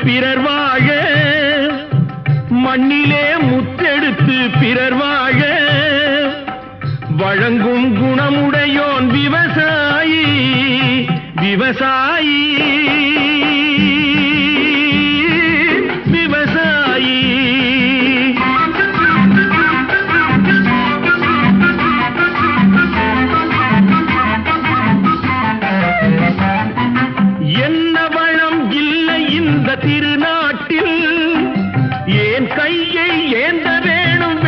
பிறர் வாழ, மண்ணிலே முத்தெடுத்து பிறர் வாழ வழங்கும் குணமுடையோன் விவசாயி. விவசாயி விவசாயி. என்ன வளம் இல்லை இந்த திருநாட்டில், ஏன் கையை ஏந்த வேணும்